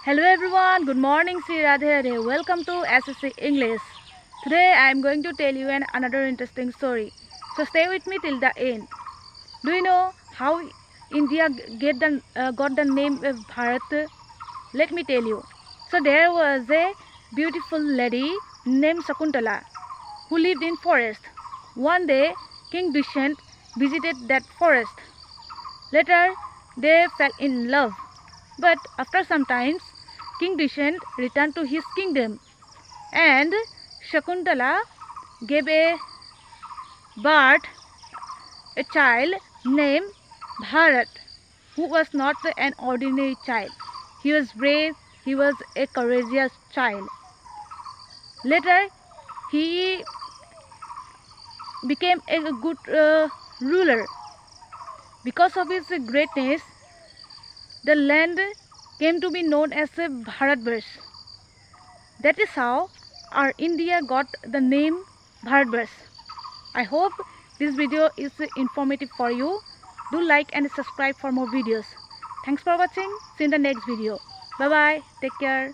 Hello everyone, good morning, Sri Radhe Radhe. Welcome to SSC English. Today I am going to tell you another interesting story. So stay with me till the end. Do you know how India got the name of Bharat? Let me tell you. So there was a beautiful lady named Shakuntala who lived in forest. One day King Dushyant visited that forest. Later they fell in love. But after some time, King Dushyant returned to his kingdom, and Shakuntala gave a birth a child named Bharat, who was not an ordinary child. He was brave, he was a courageous child. Later, he became a good ruler. Because of his greatness, the land came to be known as Bharatvarsh. That is how our India got the name Bharatvarsh. I hope this video is informative for you. Do like and subscribe for more videos. Thanks for watching. See you in the next video. Bye bye. Take care.